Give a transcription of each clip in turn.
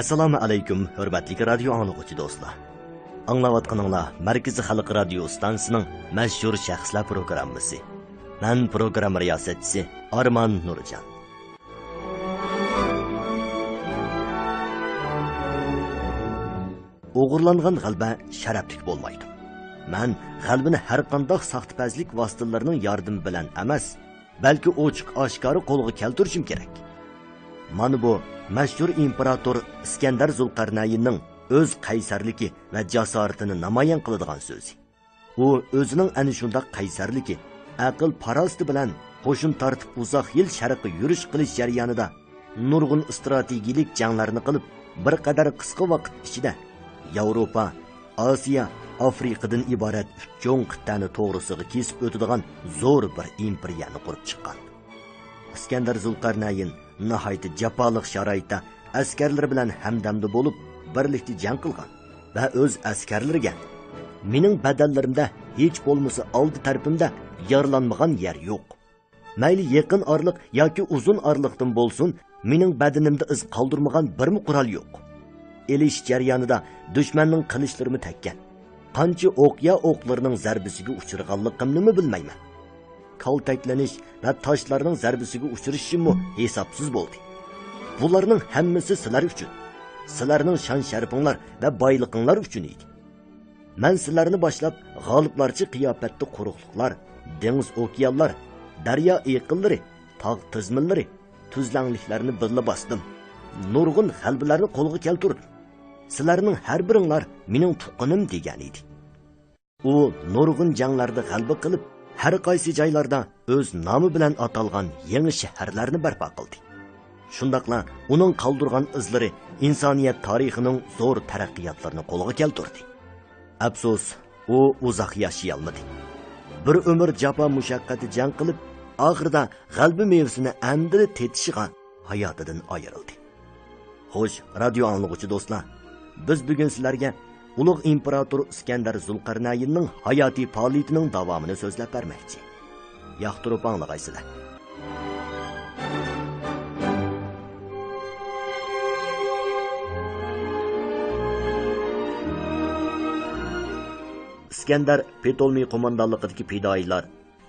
Assalomu alaykum, hurmatli radio anglag'uchi do'stlar. Anglayotganinglar Markaziy xalq radio stansiyasining mashhur shaxslar programmasi. Men program riyosatchisi Arman Nurjan. O'g'irlangan g'alba sharaflik bo'lmaydi. Men g'albini har qanday saxtpazlik vositalarining yordami bilan emas, balki ochiq-oshkora qo'lga keltirishim kerak. Mana bu mashhur imperator Iskandar Zulqarnaynning o'z qaysarligi va jasoratini namoyon qiladigan so'zi. U o'zining ana shunday qaysarligi, aql parosti bilan qo'shin tortib uzoq yil sharqqa yurish qilish jarayonida nurg'un strategik janglarni qilib, bir qadar qisqa vaqt ichida Yevropa, Osiyo, Afrikadan iborat uch cho'ng qit'ani to'g'risiga kesib o'tadigan zo'r bir imperiyani qurib chiqqan. Iskandar Zulqarnayn nihoyat jafoliq sharoitda askarlar bilan hamdamda bo'lib birlikda jang qilgan va o'z askarlariga mening badallarimda hech bo'lmasa oldi tarafimda yaralanmagan yer yo'q. Mayli yaqin orliq yoki uzun orliqdan bo'lsin, mening badanimda iz qoldirmagan birmi qurol yo'q. Elish jarayonida dushmanning qilichlarini tekkan. Qancha o'qya o'qlarining zarbasiga uchirganligimni bilmayman. Kaltaklanish va toshlarning zarbasiga uchrashishimmi hisobsiz bo'ldi. Bularning hammasi sizlar uchun, sizlarning shon sharafinglar va boyliqinglar uchun edi. Men sizlarni boshlab g'oliblarcha qiyofatda quruqliqlar, dengiz okeanlar, daryo eqinlari, tog' tizminlari, tuzlanliklarni birla bosdim. Nurg'un g'albalarni qo'lga keltirdim. Sizlarning har biringlar mening tuqqanim degan edi. U nurg'un janglarda g'alba qilib, har qaysi joylarda o'z nomi bilan atalgan yangi shaharlarni barpo qildi. Shundaqla uning qoldirgan izlari insoniyat tarixining zo'r taraqqiyotlarini qo'lga keltirdi. Afsus, u uzoq yashay olmadi. Bir umr jafo mushaqqati jang qilib, oxirida g'alba mevsini andili tetishiga hayotidan ayrildi. Xo'sh, radio anglag'uchi do'stlar, biz bugun sizlarga ulug' imperator Iskandar Zulqarnaynning hayotiy faoliyatining davomini so'zlab bermoqchi. Yoqtirib anglag'aysizlar. Iskandar Ptolmey qo'mondonligidagi fidoyilar,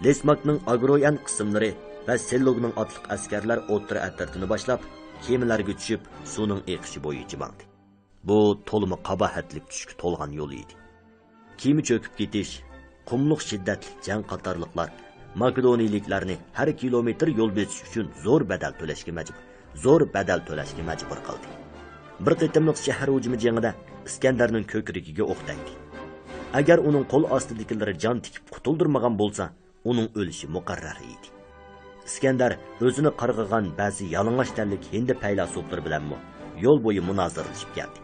Lesmakning Agroyan qismlari va Sellogning otliq askarlar o'tira atrofini boshlab, kemalarga tushib, suvning eqishi bo'yicha bordi. Bu to'limi qabahatlik tushga to'lgan yo'l edi. Kema cho'kib ketish, qumliq shiddatli jang qatorliqlar Makedoniyaliklarni har kilometr yo'l bosish uchun zo'r badal to'lashga majbur qildi. Bir qitimliq shahar hujumi jangida Iskandarning ko'krigiga o'q tegdi. Agar uning qo'l ostidagilari jon tikib qutuldirmagan bo'lsa, uning o'lishi muqarrar edi. Iskandar o'zini qarg'igan ba'zi yalang'och tanlik hindi faylasuflar bilanmi yo'l bo'yi munoziralashib keldi.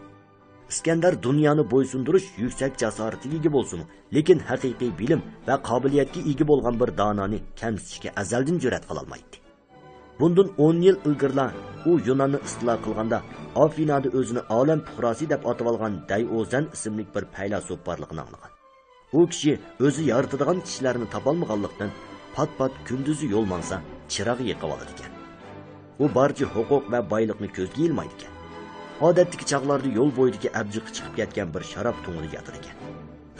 Iskandar dunyoni bo'ysundirish yuksak jasoratiga ega bo'lsin, lekin haqiqiy bilim va qobiliyatga ega bo'lgan bir dononi kamsitishga azaldan jur'at qila olmaydi. Bundan 10 yil ilgari u Yunonni istilo qilganda Afinada o'zini olam puhrosi deb atib olgan Dayozan ismli bir faylasuf borligini anglagan. U kishi o'zi yaratadigan kishilarni topolmaganlikdan pat-pat kunduzi yo'l mansa chirog'i yiqib oladi ekan. U barcha huquq va boylikni ko'zga ilmaydi ekan. Odatdagi chaqlarda yo'l bo'yidagi abjiqi chiqib ketgan bir sharob to'ngida yotar ekan.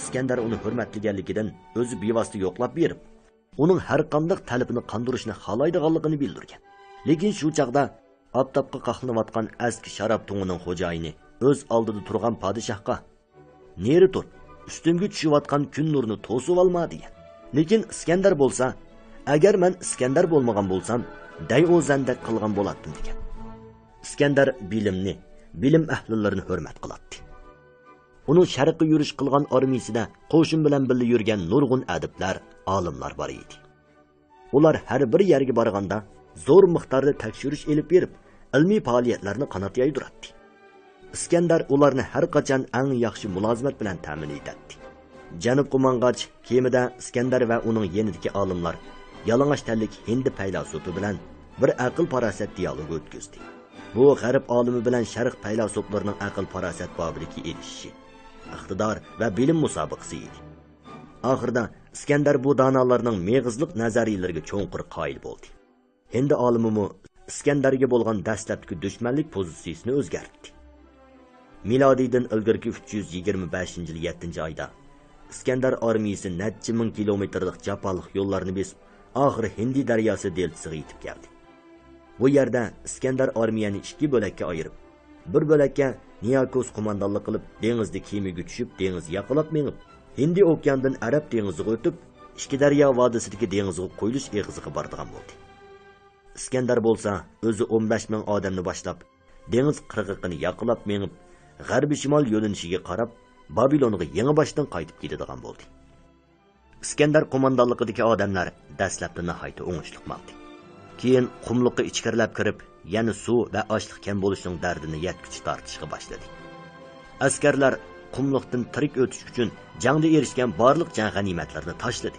Iskandar uni hurmatlaganligidan o'zi bevosita yo'qlab berib, uning har qanday talabini qondirishni xohlaydiganligini bildirgan. Lekin shu chaqda oftobga qahlanayotgan eski sharob to'ngining xo'jayini o'z oldida turgan podshohga "Neri tur, ustimga tushayotgan kun nurini to'sib olma" degan. Lekin Iskandar bo'lsa, agar men Iskandar bo'lmagan bo'lsam, Dayozanda qilgan bo'lardim degan. Iskandar bilim ahlillarini hurmat qiladi. Uning sharqqa yurish qilgan armiyasida qo'shin bilan birga yurgan nurg'un adiblar, olimlar bor edi. Ular har bir yerga borganda zo'r miqdorda tekshirish elib berib, ilmiy faoliyatlarni qanot yaydiradi. Iskandar ularni har qachon eng yaxshi mulozimat bilan ta'min etadi. Janub qo'mong'ach kemada Iskandar va uning yanidagi olimlar yalang'och tanlik hindi faylasufi bilan bir aql farosat dialogi o'tkazdi. Bu g'arb olimi bilan sharq faylasuflarining aql farosat bobiga erishishi, iqtidor va bilim musobaqasi edi. Oxirida Iskandar bu donolarning meg'izliq nazariyalariga cho'nqur qoyil bo'ldi. Hindi olimi Iskandarga bo'lgan dastlabki dushmanlik pozitsiyasini o'zgartirdi. Milodiydan ilgirki 325-yil 7-oyda Iskandar armiyasi necha ming kilometrlik jafoliq yo'llarni besib, oxiri Hindi daryosi deltasiga yetib keldi. Bu yerda Iskandar armiyani ikki bo'lakka ayirib, bir bo'lakka Niyakos qo'mondonlik qilib, dengizda kemaga tushib, dengiz yaqilab menib, Hindi okeanidan Arab dengiziga o'tib, ikki daryo vodisidagi dengizga qo'yilish eg'iziga bordigan bo'ldi. Iskandar bo'lsa, o'zi 15 ming odamni boshlab, dengiz qirg'iqini yaqilab menib, g'arbiy shimol yo'linishiga qarab, Babilonga yangi boshdan qaytib keladigan bo'ldi. Iskandar qo'mondonligidagi odamlar dastlabda nihoyatda o'ngishli bo'ldi. Keyin qumliqqa ichkarilab kirib, yana suv va ochliq kam bo'lishining dardini yetkichi tortishga boshladi. Askarlar qumliqdan tirik o'tish uchun jangda erishgan barliq jang g'animatlarini tashladi.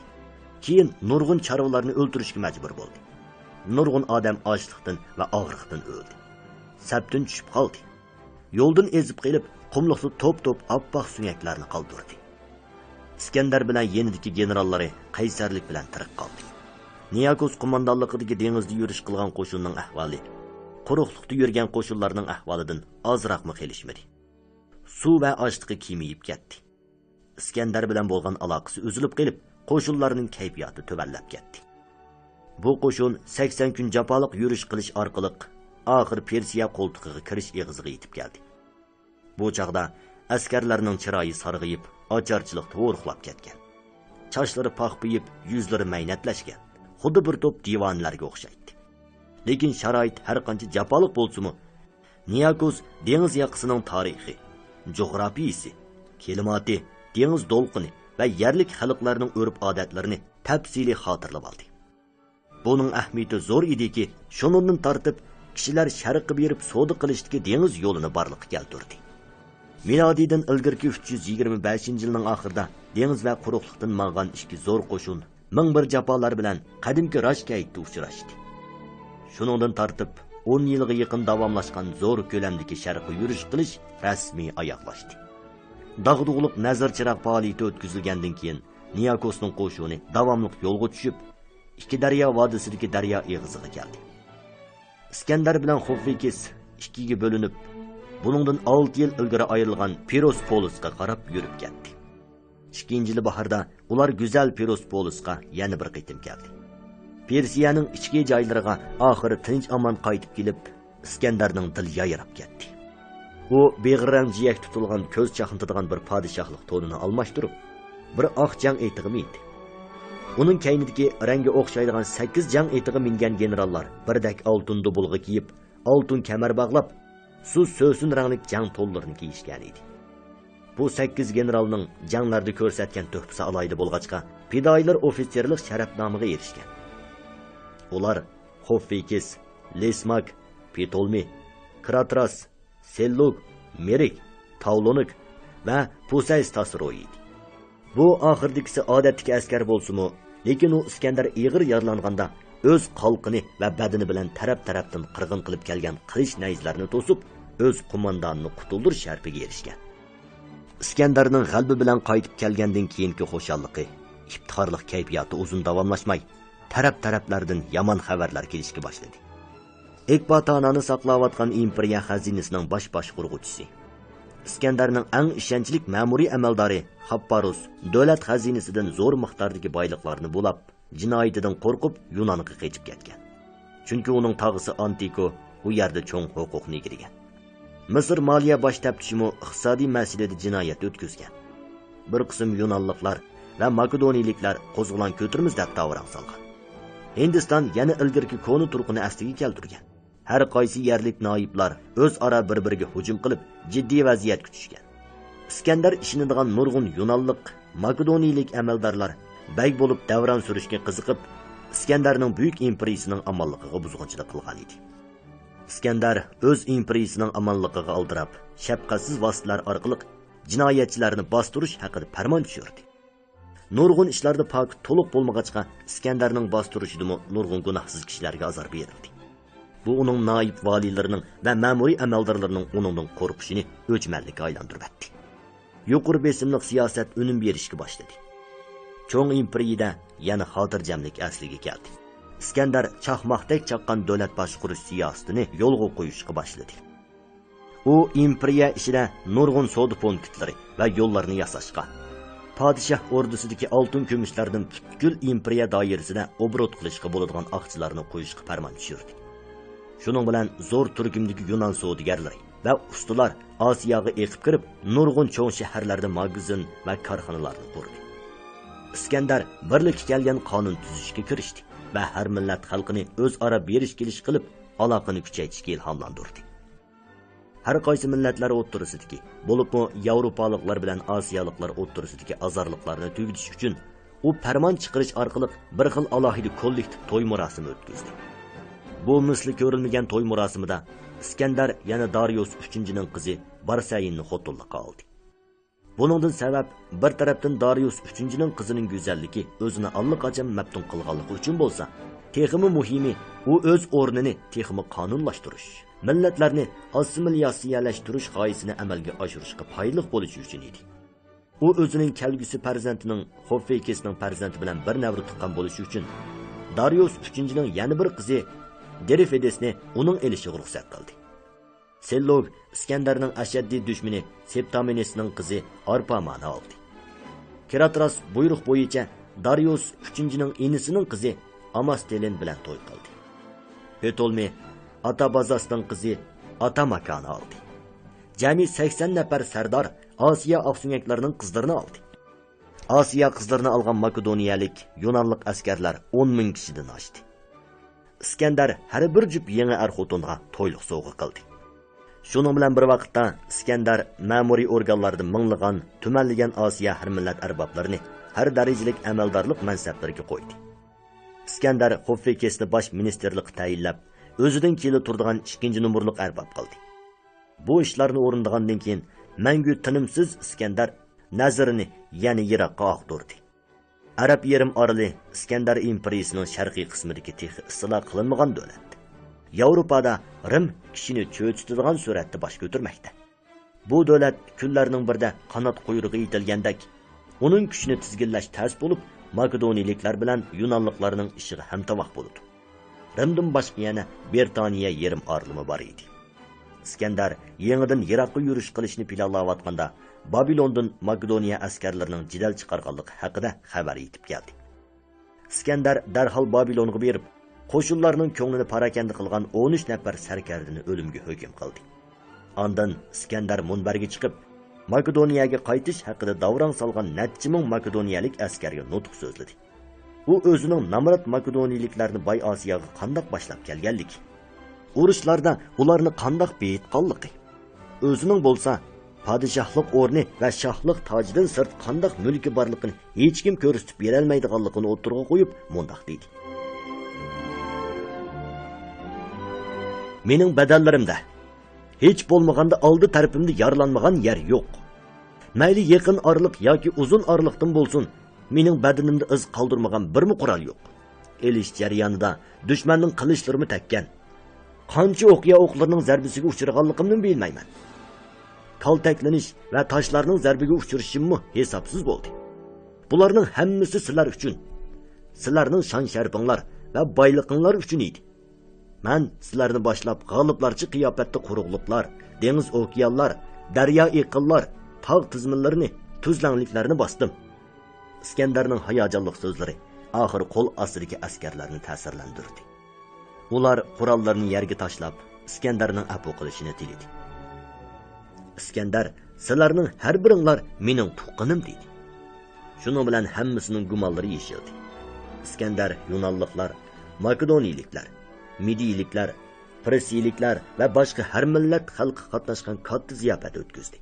Keyin nurg'un chorvalarni o'ldirishga majbur bo'ldi. Nurg'un odam ochliqdan va og'riqdan o'ldi. Sabtun tushib qoldi. Yo'ldan ezib qilib, qumliqda top-top oppoq sunyaklarni qoldirdi. Iskandar bilan yenidagi generallari qaysarlik bilan tirik qoldi. Niyakos qo'mondonligidagi dengizda yurish qilgan qo'shinning ahvoli quruqlikda yurgan qo'shinlarning ahvolidan ozroqmi kelishmadi. Suv va ochliqqa kemiyib ketdi. Iskandar bilan bo'lgan aloqasi uzilib qolib, qo'shinlarning kayfiyati tuvallab ketdi. Bu qo'shin 80 kun jafoliq yurish qilish orqali oxir Persiya qo'ltig'iga kirish eg'iziga yetib keldi. Bu chaqda askarlarning chiroyi sarg'ayib, ocharchilik to'g'riqlab ketgan. Chochlari paqpiyib, yuzlari maynatlashgan. Xuddi bir to'p divonlarga o'xshaydi. Lekin sharoit har qancha jafoliq bo'lsa-mu, Niyakos dengiz yoqasining tarixi, jo'grafiyasi, kelimati, dengiz to'lqini va yerlik xalqlarning urf-odatlarini tafsiliy xotirlab oldi. Buning ahamiyati zo'r ediki, shuningdan tortib kishilar sharqqa berib savdo qilishdagi dengiz yo'lini barliqqa keltirdi. Milodiydan ilgirki 325-yilning oxirida dengiz va quruqlikdan mang'an ikki zo'r qo'shin ming bir jafolar bilan qadimki Rashkaytda uchrashdi. Shuningdan tortib 10 yilga yaqin davomlashgan zo'r ko'lamdagi sharqqa yurish qilish rasmiy oyoqlashdi. Dag'dug'liq nazar chiroq faoliyati o'tkazilgandan keyin Niyakosning qo'shini davomli yo'lga tushib, ikki daryo vodisidagi daryo eg'iziga keldi. Iskandar bilan Xofvikis ikkiga bo'linib, buningdan 6 yil ilgari ayrilgan Pirospolisga qarab yurib ketdi. 2-yil bahorda ular go'zal Pirospolisga yana bir qitim keldi. Persiyaning ichki joylariga oxiri tinch omon qaytib kelib, Iskandarning dil yayrab ketdi. U beg'irang jiyak tutilgan ko'z chaqintadigan bir podshohlik to'nini almashtirib, bir oq jang etig'i mindi. Uning kaynidagi rangi o'xshaydigan 8 jang etig'i mingan generallar birdak oltin dubulg'a kiyib, oltin kamar bog'lab, so'sin ranglik jang to'llarini kiyishgan edi. Bu 8 generalning janglarda ko'rsatgan tuhfasi alayda bo'lg'achqa, fidoilar ofitserlik sharafnomiga erishgan. Ular Xofvikis, Lesmak, Ptolmey, Kratras, Selluk, Merik, Tavlonik va Pusays Tasroy edi. Bu oxirdagisi odatdagi askar bo'lsa-mu, lekin u Iskandar ig'ir yaralanganda o'z qalqini va badani bilan taraf-tarafdan qirg'in qilib kelgan qilich nayzlarini to'sib, o'z qo'mondonini qutuldirish sharpiga erishgan. Iskandarning g'albi bilan qaytib kelgandan keyingi xo'shalliqi, iftixorlik kayfiyati uzun davomlashmay, taraf-taraflardan yomon xabarlar kelishga boshladi. Ekbatanani saqlayotgan imperiya xazinasining bosh qurg'uvchisi, Iskandarning eng ishonchli ma'muriy amaldori Happarus davlat xazinasidan zo'r miqdordagi boyliqlarni bulab, jinoyatidan qo'rqib Yunonga qochib ketgan. Chunki uning tog'isi Antiko u yerda cho'ng huquqni egirgan. Misr moliya bosh taftishimi iqtisodiy masalada jinoyat o'tkazgan. Bir qism Yunonliklar va Makedoniyaliklar qo'zg'olon ko'tirmiz deb davron solgan. Hindiston yana ilgirki koni turqini asliga keltirgan. Har qaysi yerlik noiblar o'zaro bir-biriga hujum qilib, jiddiy vaziyat kutishgan. Iskandar ishinadigan nurg'un Yunonlik, Makedoniyalik amaldorlar bey bo'lib davron surishga qiziqib, Iskandarning buyuk imperiyasining amonligiga buzg'unchilik qilgan edi. Iskandar o'z imperiyasining amonligiga aldirab, shafqatsiz vositalar orqali jinoyatchilarni bostirish haqida farmon tushirdi. Nurg'un ishlarda pok to'liq bo'lmag'achqa, Iskandarning bostirishidimi nurg'un gunohsiz kishilarga azor berildi. Bu uning naib valilarining va ma'muriy amaldorlarining uningdan qo'rqishini o'chmanlikka aylantirib etdi. Yuqori besimli siyosat unum berishga boshladi. Cho'ng imperiyada yana xotirjamlik asliga keldi. Iskandar chaqmoqdek chaqqan davlat boshqarish siyosatini yo'lga qo'yishga boshladi. u imperiya ishida nurg'un savdo punktlari va yo'llarni yasashga, podshoh ordusidagi oltin kumushlardan butkul imperiya doirasida obrot qilishga bo'ladigan aqchilarni qo'yishga farmon tushirdi. Shuning bilan zo'r turkumdagi Yunon savdogarlari va ustalar Osiyoga eqib kirib, nurg'un cho'ng shaharlarda magazin va korxonalarni qurdi. Iskandar birlikka kelgan qonun tuzishga kirishdi va har millat xalqini o'zaro berish-kelish qilib, aloqani kuchaytirishga ilhomlantirdi. Har qaysi millatlar o'ttirisidagi, bo'libmi Yevropaliklar bilan Osiyoliklar o'ttirisidagi azorliqlarni tugutish uchun u farmon chiqarish orqali bir xil alohida kollektiv to'y murosimi o'tkazdi. Bu misli ko'rilmagan to'y murosimida Iskandar yana Darius 3-ning qizi Barsayinni xotinlikqa oldi. Buningdan sabab bir tarafdan Darius 3-ning qizining go'zalligi o'zini allaqachon maftun qilganligi uchun bo'lsa, texmi muhimi u o'z o'rnini texmi qonunlashtirish, millatlarni assimilyatsiyalashtirish g'oyasini amalga oshirishga foydali bo'lishi uchun edi. U o'zining kelgusi farzandining Xoffeykesning farzandi bilan bir navri tuqqan bo'lishi uchun Darius 3-ning yana bir qizi Derifedesni uning elishiga ruxsat qildi. Sellog Iskandarning ashaddiy dushmani Septamenesning qizi Arpamani oldi. Keratras buyruq bo'yicha Darius 3-ning inisining qizi Amastelin bilan to'y qildi. Ptolmey Atabazasning qizi Atamakani oldi. Jami 80 nafar sardor Osiyo afsunyaklarining qizlarini oldi. Osiyo qizlarini olgan makedoniyalik, yunonlik askarlar 10 ming kishidan oshdi. Iskandar har bir jup yangi xotinga to'yliq sovg'a qildi. Shuning bilan bir vaqtda Iskandar ma'muriy organlarda minglagan, tumanlagan Osiyo har millat arboblarini har darajalik amaldorlik mansablariga qo'ydi. Iskandar Xoffeykesni bosh ministerlik tayinlab, o'zidan kelib turadigan 2-numurlik arbob qildi. Bu ishlarni o'rindagandan keyin mangu tinimsiz Iskandar nazarini yana yiroqqa og'dirdi. Arab yerim orali Iskandar imperiyasining sharqiy qismidagi texi isloh qilinmagan davlat. Yevropada Rim kishini cho'chitadigan suratda bosh ko'tarmoqda. Bu davlat kunlarning birida qanot quyrug'i yetilgandek, uning kuchini tizginlash tas bo'lib, makedoniyaliklar bilan yunonliklarning ishiga hamtovoq bo'ldi. Rimdan boshqa yana Britaniya yerim orlimi bor edi. Iskandar yangidan yiroqqa yurish qilishni planlayotganda Babilondan Makedoniya askarlarining jidal chiqarganligi haqida xabar yetib keldi. Iskandar darhol Babilonga berib, qo'shinlarning ko'nglini parakanda qilgan 13 nafar sarkardini o'limga hukm qildi. Ondan Iskandar munbarga chiqib, Makedoniyaga qaytish haqida davron solgan necha ming makedoniyalik askarga nutq so'zladi. U o'zining namrat makedoniyaliklarni Boy Osiyoga qandoq boshlab kelganligi, urushlarda ularni qandoq beyitqanligi, o'zining bo'lsa podshohlik o'rni va shohlik tojidan sirt qandoq mulki borligini hech kim ko'rsatib bera olmaydiganligini o'tirg'a qo'yib mundoq dedi. Mening badallarimda hech bo'lmaganda oldi tarafimda yaralanmagan yer yo'q. Mayli yaqin orliq yoki uzun orliqdan bo'lsin, mening badanimda iz qoldirmagan birmi qurol yo'q. Elish jarayonida dushmanning qilichlarini takkan. Qancha o'qiya o'qlarning zarbasiga uchraganligimni bilmayman. Kaltaklanish va toshlarning zarbiga uchrashimmi hisobsiz bo'ldi. Bularning hammasi sizlar uchun, sizlarning shon sharpinglar va boyliqinglar uchun edi. Men sizlarni boshlab g'oliblarcha qiyofatda quruqliqlar, dengiz okeanlar, daryo iqillar, tog' tizminlarini, tuzlanliklarni bosdim. Iskandarning hayajonli so'zlari oxir qo'l ostidagi askarlarni ta'sirlantirdi. Ular qurollarni yerga tashlab, Iskandarning afu qilishini tiladi. Iskandar, sizlarning har biringlar mening tuqqanim dedi. Shuning bilan hammasining gumonlari yeshildi. Iskandar Yunonliklar, Makedoniyaliklar, Midiyaliklar, Persiyaliklar va boshqa har millat xalqi qatnashgan katta ziyofat o'tkazdi.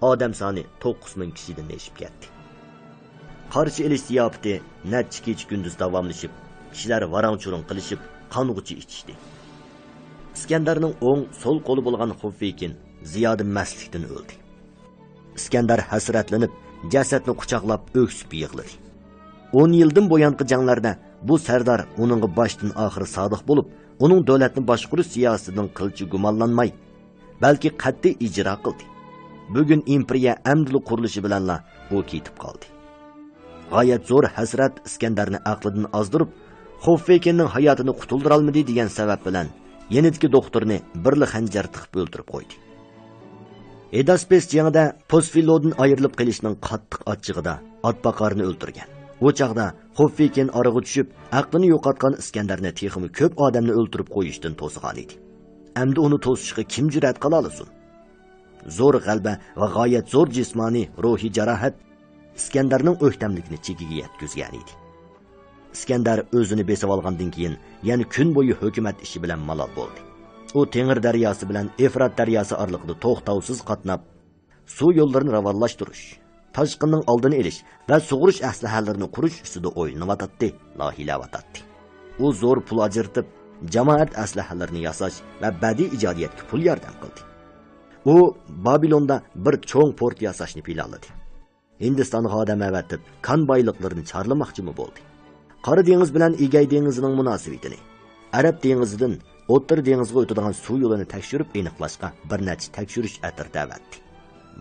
Odam soni 9 ming kishidan oshib ketdi. Qarshi elish ziyofati necha kecha kunduz davomlashib, kishilar varang-churung qilishib, qong'uchi ichishdi. Iskandarning o'ng, so'l qo'li bo'lgan Xoffeykin ziyoda mastlikdan o'ldi. Iskandar hasratlanib, jasadni quchoqlab o'ksib yig'ladi. 10 yildan bo'yanqi janglarda bu sardor uningga boshdan oxir sodiq bo'lib, uning davlatni boshqarish siyosatidan qilchi gumonlanmay, balki qat'iy ijro qildi. Bugun imperiya amdli qurilishi bilanla u ketib qoldi. G'oyat zo'r hasrat Iskandarni aqlidan ozdirib, Xoffeykinning hayotini qutuldira olmadi degan sabab bilan yenitki doktorni birli xanjar tiqib o'ldirib qo'ydi. Edaspes jangida Posfilodan ayrilib qilishning qattiq achchig'ida otboqarni o'ldirgan. Bu chaqda Xoffekin orig'i tushib, aqlini yo'qotgan Iskandarni texmi ko'p odamni o'ldirib qo'yishdan to'sgan edi. Endi uni to'sishga kim jur'at qila olsin? Zo'r g'alba va g'oyat zo'r jismoniy ruhiy jarohat Iskandarning o'ktamlikni chekiga yetkazgan edi. Iskandar o'zini besib olgandan keyin yana kun bo'yi hukumat ishi bilan malol bo'ldi. U Tengir daryosi bilan Efrat daryosi oraliqida to'xtovsiz qatnab, suv yo'llarini ravonlashtirish, toshqinning oldini olish va sug'urish aslahalarini qurish ustida o'ylanayotdi, loyihalayotdi. U zo'r pul ajratib, jamoat aslahalarini yasash va badiiy ijodiyatga pul yordam qildi. U Babilonda bir cho'ng port yasashni planladi. Hindistonga odam avatib, kan boyliqlarini chorlamoqchimi bo'ldi. Qora dengiz bilan Egey dengizining munosabatini, Arab dengizidan O'rta dengizga o'tadigan suv yo'lini tekshirib aniqlashga bir necha tekshirish atirda avatdi.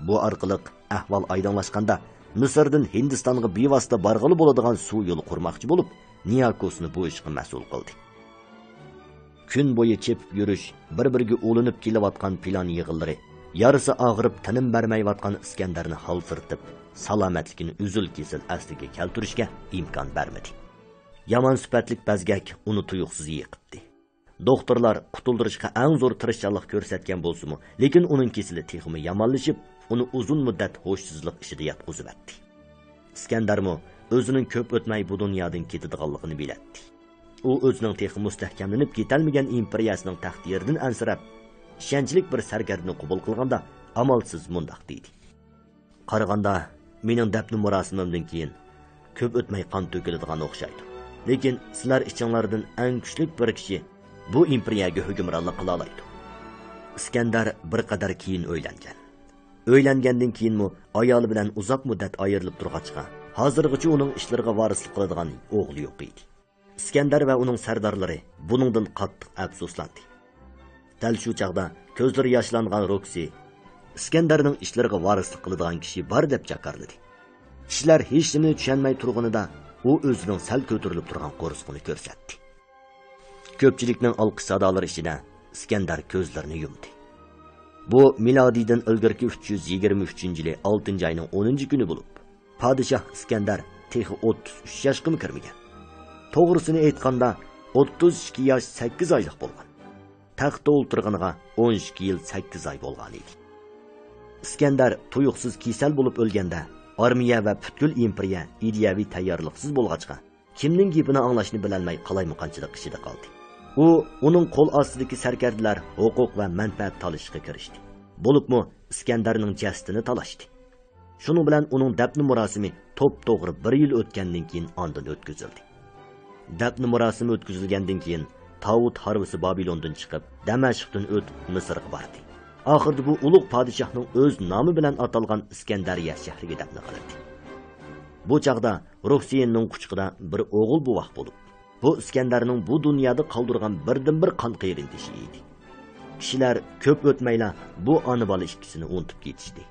Bu orqali ahvol oydinlashganda Misrdan Hindistonga bevosita borg'ili bo'ladigan suv yo'li qurmoqchi bo'lib, Niyakosni bu ishga mas'ul qildi. Kun bo'yi chepib yurish, bir-biriga o'linib kelayotgan plan yig'inlari, yarisi og'rib tinim bermayotgan Iskandarni halsirtib, salomatligini uzil-kesil asliga keltirishga imkon bermadi. Yomon sifatlik bazgak uni tuyuqsiz yiqibdi. Doktorlar qutuldirishga eng zo'r tirishchilik ko'rsatgan bo'lsa-mu, lekin uning kesili texmi yomonlashib, uni uzun muddat hoshsizlik ishida yotqizib atdi. Iskandarmo o'zining ko'p o'tmay bu dunyodan ketadiganligini biladi. U o'zining texmi mustahkamlanib ketalmagan imperiyasining taqdiridan ansirab, ishonchlik bir sargardni qabul qilganda amalsiz mundoq deydi. Qaraganda mening dafn murosimimdan keyin ko'p o'tmay qon to'kiladigan o'xshaydi. Lekin sizlar ichinglardan eng kuchli bir kishi bu imperiyaga hukmronlik qila oladi. Iskandar bir qadar keyin o'ylangan. O'ylangandan keyinmi ayoli bilan uzoq muddat ayrilib turg'achqa, hozirgacha uning ishlariga varislik qiladigan o'g'li yo'q edi. Iskandar va uning sardorlari buningdan qattiq afsuslandi. Dal shu chaqda ko'zlari yoshlangan Roksi Iskandarning ishlariga varislik qiladigan kishi bor deb chaqirdi. Kishilar hech nimani tushunmay turganida u o'zining sal ko'tarilib turgan qo'risqini ko'rsatdi. Ko'pchilikning olqish sadolari ichida Iskandar ko'zlarini yumdi. Bu milodiydan ilgirki 323-yili 6-oyning 10-kuni bo'lib, podshoh Iskandar texi 33 yoshga kirmagan. To'g'risini aytganda 32 yosh 8 oylik bo'lgan. Taxtda o'tirganiga 12 yil 8 oy bo'lgan edi. Iskandar tuyuqsiz kasal bo'lib o'lganda, armiya va butkul imperiya ideyaviy tayyorliqsiz bo'lg'achqa, kimning gapini anglashni bilolmay qalaymuqanchilik ishida qoldi. U uning qo'l ostidagi sarkardalar huquq va manfaat talashishga kirishdi. Bo'libmi Iskandarning jasadini talashdi. Shuning bilan uning dafn murosimi to'p-to'g'ri 1 yil o'tgandan keyin ondan o'tkazildi. Dafn murosimi o'tkazilgandan keyin Tavut harbisi Babilondan chiqib, Damashqdan o'tib Misrga bordi. Oxirda bu ulug' podshohning o'z nomi bilan atalgan Iskandariya shahriga dafn qilindi. Bu chaqda Roksiyenning quchqida bir o'g'il buvoq bo'lib, bu Iskandarning bu dunyoda qoldirgan birdan-bir qon qayrintishi edi. Kishilar ko'p o'tmayla bu ona bola ikkisini unutib ketishdi.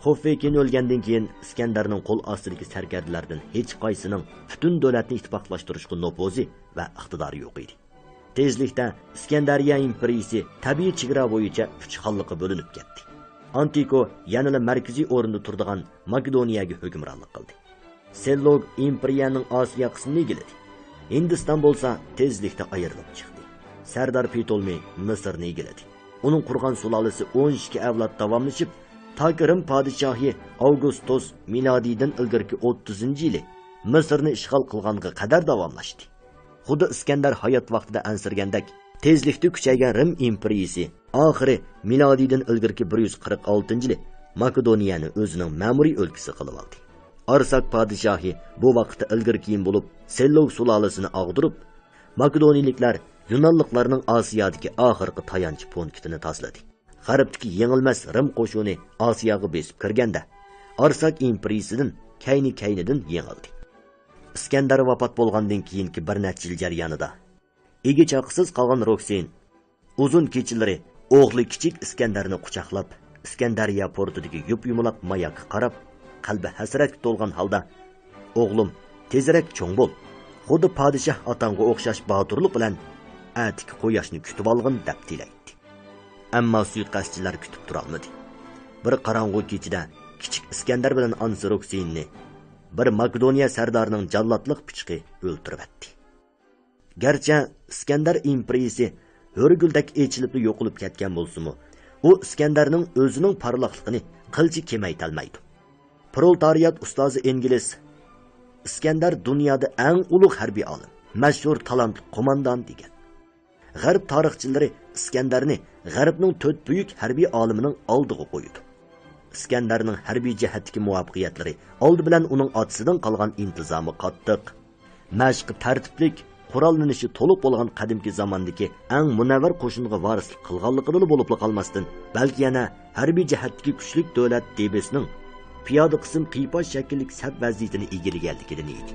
Xoffekin o'lgandan keyin Iskandarning qo'l ostidagi sarkardalardan hech qaysining butun davlatni ittifoqlashtirishga nopozi va iqtidori yo'q edi. Tezlikda Iskandariya imperiyasi tabiiy chegara bo'yicha 3 xalliqqa bo'linib ketdi. Antiko yanada markaziy o'rinda turadigan Makedoniyaga hukmronlik qildi. Sellog imperiyaning Osiyo qismini egalladi. Hindiston bo'lsa tezlikda ayrilib chiqdi. Sardar Ptolmey Misrni egalladi. Uning qurgan sulolasi 12 avlod davomlashib, Rim podshohi Augustus milodiydan ilgirki 30-yili Misrni ishg'ol qilganiga qadar davomlashdi. Xuddi Iskandar hayot vaqtida ansirgandek, tezlikda kuchaygan Rim imperiyasi oxiri milodiydan ilgirki 146-yili Makedoniyani o'zining ma'muriy o'lkasi qilib oldi. Arsak podshohi bu vaqtda ilgirkiyin bo'lib, Sellog sulolasini og'dirib, Makedoniyaliklar Yunonliklarning Osiyodagi oxirgi tayanch punktini tozladi. G'arbdagi yengilmas Rim qo'shini Osiyoga besib kirganda, Arsak imperiyasidan kaynidan yengildi. Iskandar vafot bo'lgandan keyingi bir necha yil jarayonida egi chaqisiz qolgan Roksen uzun kechalari o'g'li kichik Iskandarni quchoqlab, Iskandariya portidagi yup-yumaloq mayakka qarab, qalbi hasratga to'lgan holda "O'g'lim, tezroq cho'ng bo'l. Xuddi podshoh otangga o'xshash boturlik bilan atik quyoshni kutib olgin" deb tilaydi. Ammo suiqasdchilar kutib tura olmadi. bir qorong'u kechida kichik Iskandar bilan onasi Roksiyinni bir Makedoniya sardorining jallodlik pichqi o'ltirib etdi. Garchi Iskandar imperiyasi hurguldek echilib yo'qolib ketgan bo'lsa-mu, u Iskandarning o'zining parlaqligini qilchi kemaytalmaydi. Proletariyat ustozi ingliz Iskandar dunyoda eng ulug' harbiy olim, mashhur talantli qo'mondon degan. G'arb tarixchilari Iskandarni G'arbning 4 buyuk harbiy olimining oldiga qo'ydi. Iskandarning harbiy jihatdagi muvaffaqiyatlari oldi bilan uning otasidan qolgan intizomi qattiq, mashqi tartiblik, qurollanishi to'liq bo'lgan qadimki zamondagi eng munavvar qo'shinga varislik qilganligidan bo'lib qolmasdan, balki yana harbiy jihatdagi kuchli davlat debesining piyoda qism qiyposh shakllik saf vaziyatini egallaganligidan edi.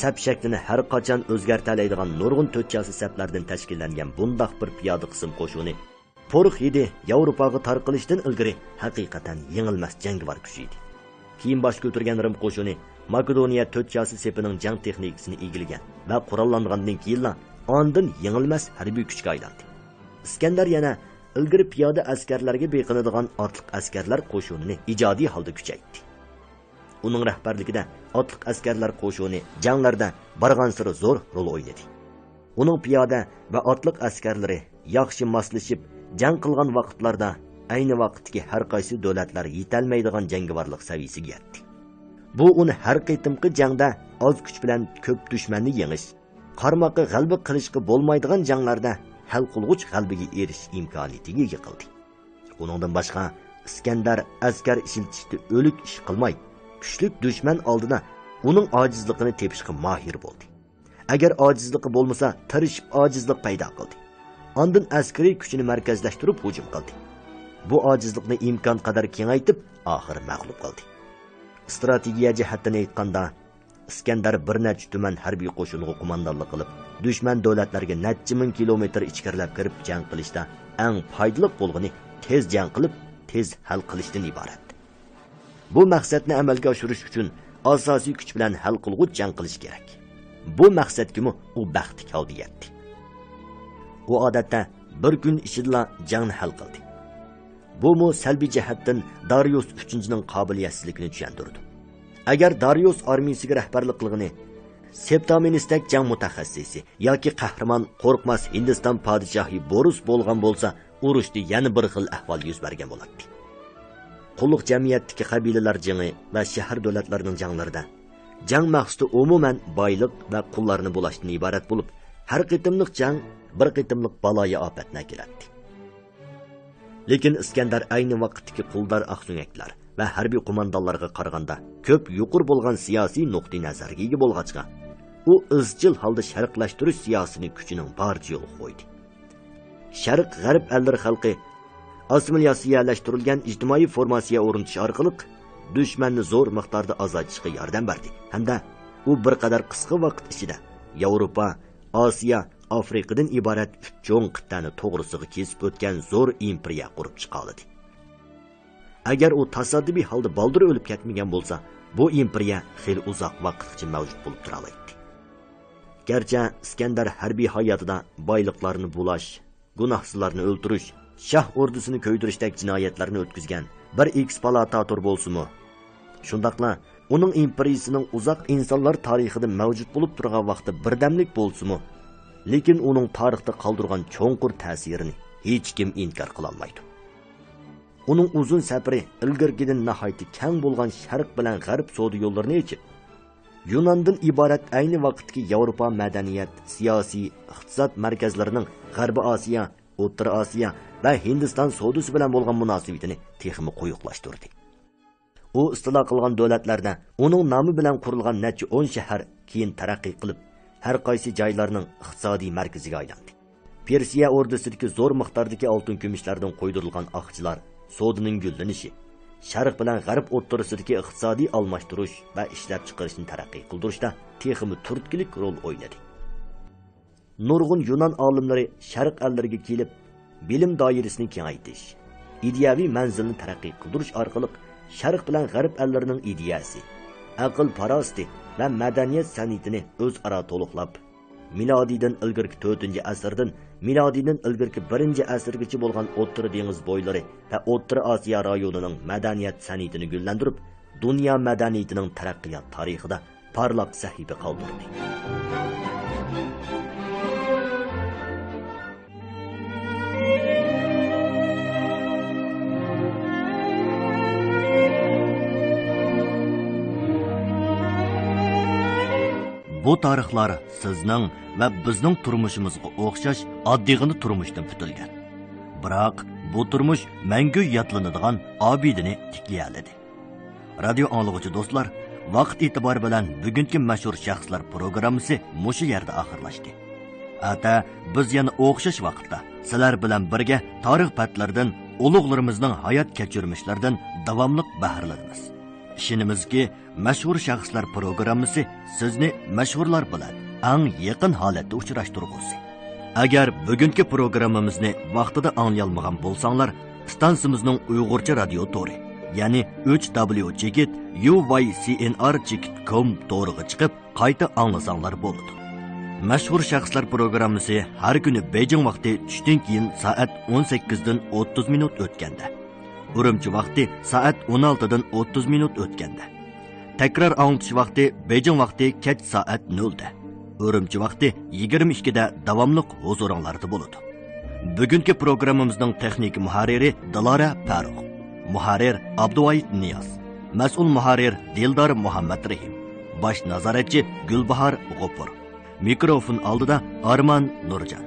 Saf shaklini har qachon o'zgartiradigan nurg'un to'rtchasi saflardan tashkillangan bundoq bir piyoda qism qo'shini Poruq edi Yevropaga tarqalishdan ilgari haqiqatan yengilmas jangovar kuch edi. Keyin bosh ko'targan Rim qo'shini Makedoniya to'rtchasi sepining jang texnikasini egillagan va qurollangandan keyin ondan yengilmas harbiy kuchga aylandi. Iskandar yana ilgari piyoda askarlarga beqinadigan otliq askarlar qo'shinini ijodiy holda kuchaytirdi. Uning rahbarligida otliq askarlar qo'shini janglarda barg'ansiri zo'r rol o'ynadi. Uning piyoda va otliq askarlari yaxshi moslashib jang qilgan vaqtlarda ayni vaqtdagi har qaysi davlatlar yetolmaydigan jangovarlik saviyasiga yetdi. Bu uni har qitimqi jangda oz kuch bilan ko'p dushmanni yengish, qarmoqqa g'alaba qilishga bo'lmaydigan janglarda hal qilg'uch g'alabaga erishish imkoniyatiga ega qildi. Uningdan boshqa Iskandar askar ishiltishda o'lik ish qilmay, kuchli dushman oldida uning ojizligini tepishga mahir bo'ldi. Agar ojizligi bo'lmasa, tirishib ojizlik paydo qildi. Ondan askariy kuchini markazlashtirib hujum qildi. Bu ojizlikni imkon qadar kengaytib, oxir mag'lub qildi. Strategiya jihatdan aytganda, Iskandar bir necha tuman harbiy qo'shinga qo'mondonlik qilib, dushman davlatlarga necha ming kilometr ichkarilab kirib jang qilishda eng foydali bo'lgani tez jang qilib, tez hal qilishdan iborat. Bu maqsadni amalga oshirish uchun asosiy kuch bilan hal qilg'uch jang qilish kerak. Bu maqsadga u baxtli holda yetdi. U odatda bir kun ichida jangni hal qildi. Bu salbiy jihatdan Darius 3-ning qobiliyatsizligini tushuntirdi. Agar Darius armiyasiga rahbarlik qilgani Septaministek jang mutaxassisi yoki qahramon qo'rqmas Hindiston podshohi Boris bo'lgan bo'lsa, urushda yana bir xil ahvol yuz bergan bo'ladi. Qulluq jamiyatdagi qabilalar jangi va shahar davlatlarining janglarida jang maqsadi umuman boylik va qullarni bo'lashdan iborat bo'lib, har qitimliq jang bir qitimliq baloya ofatni keladi. Lekin Iskandar ayni vaqtdagi quldor aqsunaklar va harbiy qo'mondonlarga qaraganda ko'p yuqur bo'lgan siyosiy nuqtai nazarga ega bo'lg'achqa, u izchil holda sharqlashtirish siyosatining kuchining barcha yo'li qo'ydi. Sharq g'arb allari xalqi assimilyatsiyalashtirilgan ijtimoiy formasiya o'rnatish orqali dushmanni zo'r miqdorda azotishga yordam berdi. Hamda u bir qadar qisqa vaqt ichida Yevropa, Osiyo, Afrikadan iborat 3 cho'ng qit'ani to'g'risiga kesib o'tgan zo'r imperiya qurib chiqoldi. Agar u tasoddifiy holda baldir o'lib ketmagan bo'lsa, bu imperiya xil uzoq vaqtgacha mavjud bo'lib tura oladi. Garchi Iskandar harbiy hayotida boyliqlarni bulash, gunohsizlarni o'ldirish, shah ordusini ko'ydirishdek jinoyatlarni o'tkazgan bir eksploatator bo'lsa-mu, shundaqla uning imperiyasining uzoq insonlar tarixida mavjud bo'lib turgan vaqti birdamlik bo'lsa-mu, lekin uning tarixda qoldirgan cho'nqur ta'sirini hech kim inkor qila olmaydi. Uning uzun safari ilgirgidan nihoyatda keng bo'lgan sharq bilan g'arb savdo yo'llarini ochib, Yunondan iborat ayni vaqtdagi Yevropa madaniyat, siyosiy, iqtisod markazlarining G'arbiy Osiyo, O'rta Osiyo va Hindiston savdosi bilan bo'lgan munosabatini texmi qo'yiqlashtirdi. U istilo qilgan davlatlarda uning nomi bilan qurilgan necha 10 shahar keyin taraqqiy qilib, har qaysi joylarning iqtisodiy markaziga aylandi. Persiya ordusidagi zo'r miqdordagi oltin kumushlardan qo'ydirilgan aqchilar savdoning gullanishi, Sharq bilan G'arb o'rtasidagi iqtisodiy almashtirish va ishlab chiqarishni taraqqiy qildirishda texmi turtkilik rol o'ynadi. Nurg'un Yunon olimlari Sharq allariga kelib, bilim doirasini kengaytirish, ideyaviy manzilni taraqqiy qildirish orqali Sharq bilan G'arb allarining ideyasi, aql parosti va madaniyat san'atini o'zaro to'liqlab, milodiydan ilgirki 4-asrdan milodiydan ilgirki 1-asrgacha bo'lgan O'rta dengiz bo'ylari va O'rta Osiyo rayonining madaniyat san'atini gullantirib, dunyo madaniyatining taraqqiyot tarixida parlaq sahifa qoldirdi. Bu tarixlar sizning va bizning turmushimizga o'xshash oddiygina turmushdan putilgan. Biroq bu turmush mangu yodlanadigan obidini tikladi. Radio anglag'uchi do'stlar, vaqt e'tibori bilan bugungi mashhur shaxslar programmasi mushu yerda oxirlashdi. Ata biz yana o'xshash vaqtda sizlar bilan birga tarix patlaridan, ulug'larimizning hayot kechirmishlaridan davomli bahralanamiz. İşinimizki mashhur shaxslar programmasi sizni mashhurlar bilan eng yaqin holatda uchrashtirgusi. Agar bugungi programmamizni vaqtida anglayolmagan bo'lsanglar, stansimizning Uyg'urcha radio tori, ya'ni 3w.uycnr.com toriga chiqib, qayta anglasanglar bo'ladi. Mashhur shaxslar programmasi har kuni Beijing vaqti tushdan keyin soat 18dan 30 minut o'tganda, Urumchi vaqti soat 16dan 30 minut o'tganda, takror anglatish vaqti Beijing vaqti kech soat 0 da, Urumchi vaqti 22 da davomli huzuringlarda bo'ladi. Bugungi programmamizning texnik muharriri Dilara Farruh, muharrir Abduvoyid Niyoz, mas'ul muharrir Dildor Muhammad Rahim, bosh nazoratchi Gulbahor G'ofur. Mikrofon oldida Arman Nurjan.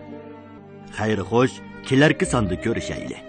Xayr xo'sh, kelarki sonda ko'rishaylik.